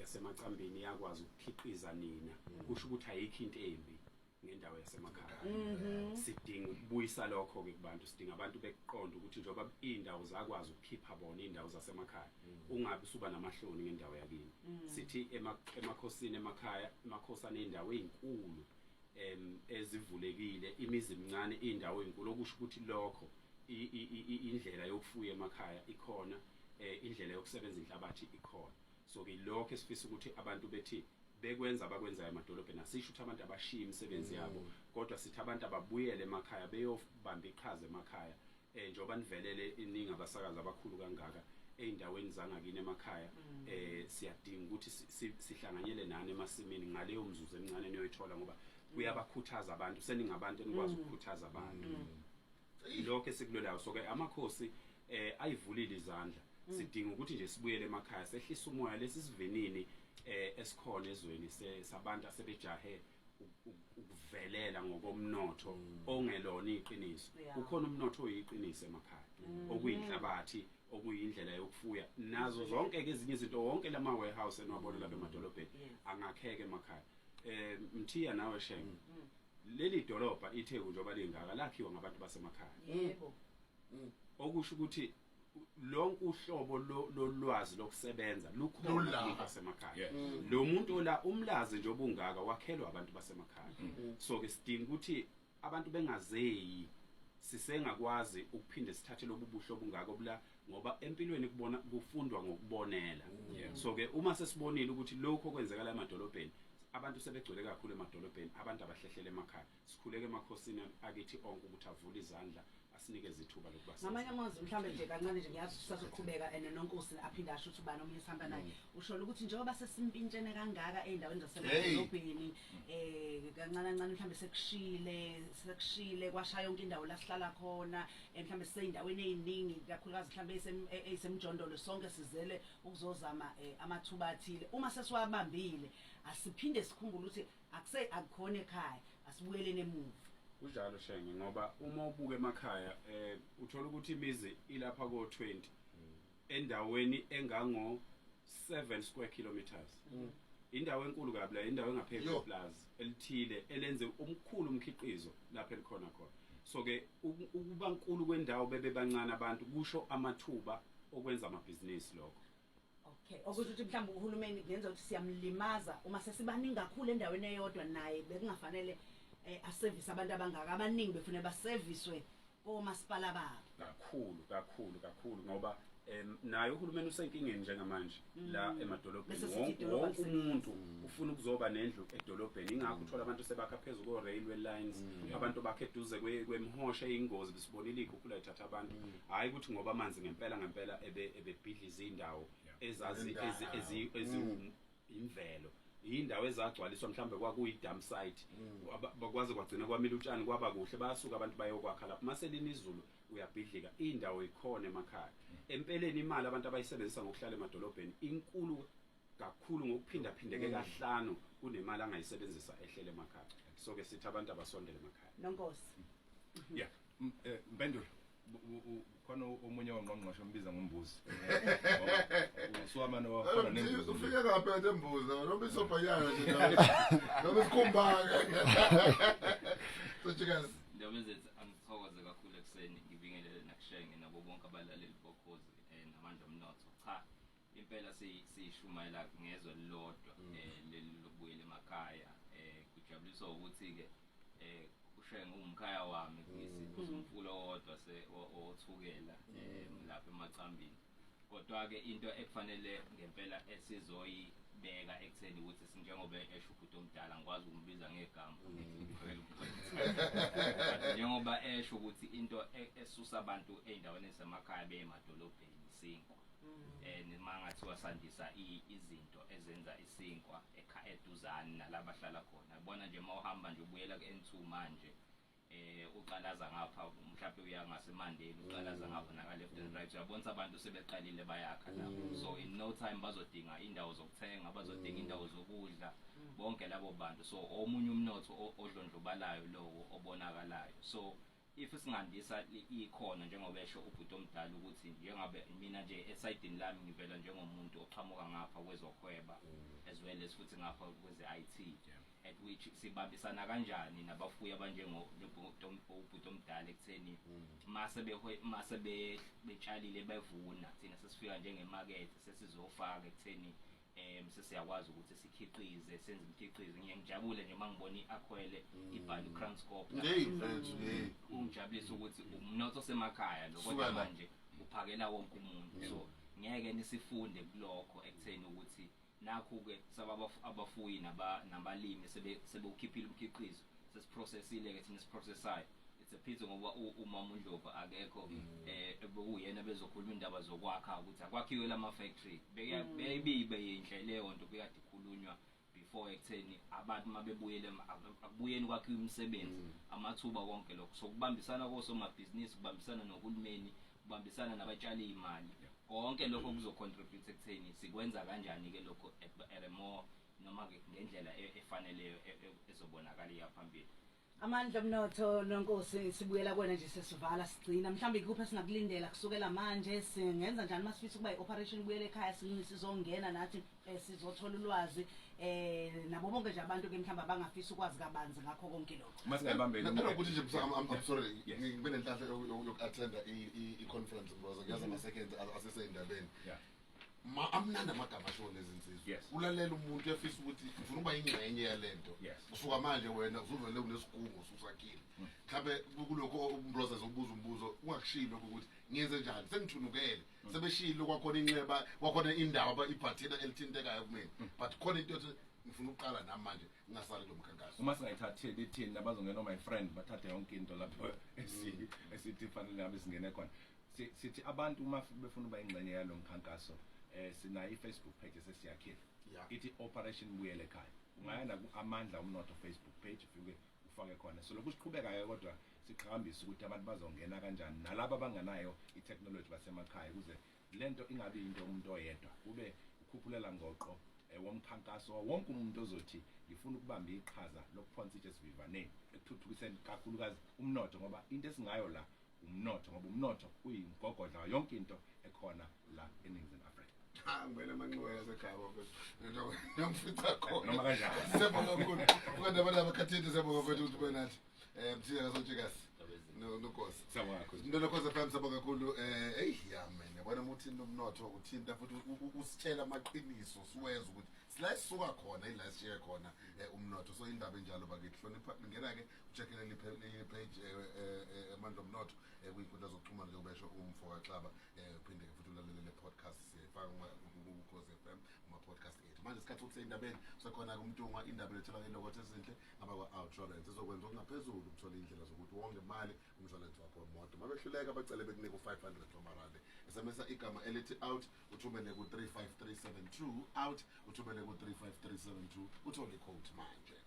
yasemacambini iyakwazi ukukhiqiza nina kusho ukuthi ayikho into embi ngendawo yasemakhaya sidinga ukubuyisa lokho ke kubantu sidinga abantu beqonda ukuthi njengoba indawo zakwazi ukukhipha bona indawo zasemakhaya ungabe suba namahloni ngendawo yakini sithi emakhosini emakhaya emakhosana endawo ezinkulu ezivulekile imizi emincane indawo ezinkulu okusho ukuthi lokho indlela yokufuya emakhaya ikhona indlela yokusebenza inhlabathi ikhona so ke lokho esifisa ukuthi abantu bethi bekwenza abakwenzayo emadolobheni asisho ukuthi abantu abashiya imisebenzi yabo kodwa sithi abantu ababuyele emakhaya beyobamba iqhaza emakhaya njengoba nivelele iningi abasakazi abakhulu kangaka eindaweni zangakini emakhaya siyadinga ukuthi sihlanganyele nani emasimini ngaleyo mzuzu emincane niyoyithola ngoba kuyabakhuthaza abantu seningabantu enikwazi ukukhuthaza abantu lokho esikulelayo so ke amakhosi ayivulile izandla sidinga ukuthi nje sibuyele emakhaya sehlisa umoya lesisivinini esikhona ezweni sabantu asebejahe ukuvelela ngokomnotho ongelona iqiniso ukhona umnotho oyiqiniso emakhaya okuyinhlabathi okuyindlela yokufuya nazo zonke ezinye izinto wonke lama warehouse enwabona lapha emadolobheni angakheke emakhaya mthiya nawe shem leli dolobha itheku njengoba lingaka lakhiwa ngabantu basemakhaya yebo okusho ukuthi lonke uhlobo lolwazi lokusebenza lukhona basemakhaya lo muntu ola umlazi nje obungaka wakhelwa abantu basemakhaya so ke sidinga ukuthi abantu bengazeyi sisengakwazi ukuphinde sithathe lobu buhlobo obungaka obula ngoba empilweni kubona kufundwa ngokubonela so ke uma sesibonile ukuthi lokho kwenzeka la emadolobheni abantu sebegcwele kakhulu emadolobheni abantu abahlehlela emakhaya sikhuleke emakhosini akithi onke ukuthi avule izandla asinikeze ithuba lokubasa ngamanye amazwi mhlambe nje kancane nje ngiyazi sisazoqhubeka nonkosi aphinda asho ukuthi ubani omnye sihamba naye usho ukuthi njengoba sesimpintshene kangaka eindaweni zasemadolobheni kancane mhlambe sekushile kwashaya yonke indawo la sihlala khona mhlambe siseyindaweni eziningi kakhulukazi mhlambe esemjondolo sonke sizele ukuzozama amathuba athile uma sesiwabambile asiphinde sikhumbule ukuthi akukhona ekhaya asibuyelene emuva kunjalo shenge ngoba uma ubuke emakhaya uthola ukuthi imizi ilapha ko 20 endaweni engango 7 square kilometers indawo enkulu kabi la indawo engaphezulu plaza elithile elenze umkhulu umkhiqizo lapha elikhona khona so ke ukuba nkulu kwendawo bebebancane abantu kusho amathuba okwenza amabhizinisi lokho okay okusho ukuthi mhlawumbe uhulumeni ngenza ukuthi siyamlimaza uma sesibaningi kakhulu endaweni eyodwa naye bekungafanele aservice abantu abangaka abaningi befune baservicewe komasipala babo kakhulu ngoba naye uhulumeni usenkingeni njengamanje la emadolobheni wonke umuntu ufuna ukuzoba nendlu edolobheni ingakho uthola abantu sebakha phezulu ko railway lines abantu bakhe eduze kwemhosha eyingozi bisibonile ikhuphula ithatha abantu hayi ukuthi ngoba amanzi ngempela ebebhidliza indawo ezazi imvelo indawo ezagcwaliswa mhlambe kwakuyi-dam site bakwazi kwagcina kwamila utshani kwaba kuhle bayasuka abantu bayokwakha lapho maselini izulu uyabhidlika indawo ikhona emakhaya empeleni imali abantu abayisebenzisa ngokuhlala emadolobheni inkulu kakhulu ngokuphindaphindeke kahlanu kunemali angayisebenzisa ehlele emakhaya so ke sithi abantu abasondele emakhaya nonkosi Mpendulo khona omunye wangqongqoshe ombiza ngombuzi uswamana wakhona nembuzi ufike kaphethe embuzi noma isobhanyana nje noma isikhumbaka sochikazi Ndobenze angithokoze kakhulu ekseni ngibingelele nakushenge nabo bonke abalaleli bokhozi namandla omnotho cha impela siyishumayela ngezwe lilodwa leli lokubuyela emakhaya kujabuliswa ukuthi ke ushenge umkhaya wami umfulo wodwa othukela lapha emacambini kodwa ke into ekufanele ngempela esizoyibeka ekutheni ukuthi sinjengoba esho ukuthi omdala ngikwazi ukumbiza ngegama njengoba esho ukuthi into esusa abantu eindaweni ezemakhaya beyemadolobheni isinkwa mangathiwa sandisa izinto ezenza isinkwa eduzane nalaba hlala khona bona nje mawuhamba nje ubuyela ke-N2 manje uqalaza ngapha mhlawumbe uya ngasemandeni uqalaza ngapha naka left and right uyabona abantu sebeqalile bayakha lapho so in no time bazodinga indawo zokuthenga bazodinga indawo zokudla bonke labo bantu so omunye umnotho odlondlobalayo lowo obonakalayo so if singandisa ikhona njengoba esho ubhuti omdala ukuthi njengabe mina nje esayidini lami ngivela njengomuntu oqhamuka ngapha kwezokhweba as well as futhi ngapha kweze IT at which sibambisana kanjani nabafuyi abanjengobhuti omdala ekutheni mase betshalile bevuna thina sesifika njengemarket sesizofaka ekutheni sesiyakwazi ukuthi sikhiqize senze imikhiqizo ngiyangijabule nje mangibona iakhwele ibhali Kranscope ungijabulisa ukuthi umnotho osemakhaya lo kodwa manje uphakela wonke umuntu so ngeke nisifunde kulokho ekutheni ukuthi nakho-ke abafuyi nabalimi sebewukhiphile umkhiqizo sesiprocessile-ke thina siprocessayo it's a pity ngoba umama uNdlovu akekho bekuyena bezokhuluma indaba zokwakha ukuthi akwakhiwe lama-factory beyibibe yinhle leyo nto bekade ikhulunywa before ekutheni abantu akubuyeni kwakhiwa imisebenzi amathuba konke lokho so kubambisana kosomabhizinisi kubambisana nohulumeni kubambisana nabatshali imali konke lokho kuzocontribute ekutheni sikwenza kanjani-ke lokho at a more noma-ke ngendlela efaneleyo ezobonakala iyaphambili. Amandla omnotho nonkosi sibuyela kwena nje sesivala sigcina mhlawumbe ikuphi esingakulindela kusukela manje singenza njani masifisa ukuba i-operation ibuyele ekhaya sizongena nathi sizothola ulwazi nabo bonke nje abantu ke mhlawumbe abangafisa ukwazi kabanzi ngakho konke lokho masingayibambeli ukuthi nje I'm sorry ngibe nenhlanhla yoku-attenda i-conference ngoba ngiyazi ama-seconds aseseyindabeni amnandi amagama asho lezinsizwa ulalela umuntu uyafisa ukuthi ufuna ukuba yingxenye yalento kusuka manje wena uzuvele unesigungu ususakhile mhlawumbe kulokho umprocess ubuza umbuzo ungakushilo ukuthi ngiyenze njani sengithunukele sebeshilo kwakhona inxeba kwakhona indawo ibhathina elithintekayo kumina but khona into ethi ngifuna ukuqala nami manje ngingasali lo mkhankaso uma singayithatheli ithini abazongena my friend bathathe yonke into lapho esithi fanele ngabe singene khona sithi abantu uma befuna uba ingxenye yalo mkhankaso sinayo i-Facebook page esesiyakhile ithi Operation Buyele Ekhaya ungayana ku-Amandla Umnotho Facebook page ufike ufake khona so lokhu siqhubekayo kodwa siqhakambisa ukuthi abantu bazongena kanjani nalabo abanganayo i-technology basemakhaya ukuze lento ingabi into umuntu oyedwa kube ukhuphulela ngoqo womkhankaso wonke umuntu ozothi ngifuna ukubamba iqhaza lokuphonsa itshe sivivaneni ekuthuthukiseni kakhulukazi umnotho ngoba into esingayo la umnotho ngoba umnotho uyimgogodla yonke into ekhona la eNingizimu Afrika. Ngibele amanxiwa yasekhaya mfethu ngiyamfitha khona noma kanjani siyabonga kakhulu ukade abantu abakhathini siyabonga mfethu ukuthi benathi mthika kasontshikas nonkosi siyabonga kakhulu into lokho FM siyabonga kakhulu man yabona ukuthi umnotho uthinta futhi usitshela amaqiniso siweza ukuthi sila sisuka khona ila sishiye khona umnotho so indaba enjalo bakithi hlonipha ngena ke ucheckele le page Amandla Omnotho kuyinkundla zokuxhumana njengoba esho umfoka Xaba uphinde futhi ulalele le podcast sifaka ukhoze FM podcast ethu manje isikhathi ukuthi indabeni sekhona kumntungwa indaba lethelwa ngelokho ezinhle ngaba kwa-outsurance izokwenza okungaphezulu ukuthola indlela zokuthi wonke imali umshwalense wakho wemoto mabehluleka bacele bekunika u-500 wamarandi esemesa igama elithi out uthumele ku-35372 out uthumele ku-35372 uthole ikhodi manje.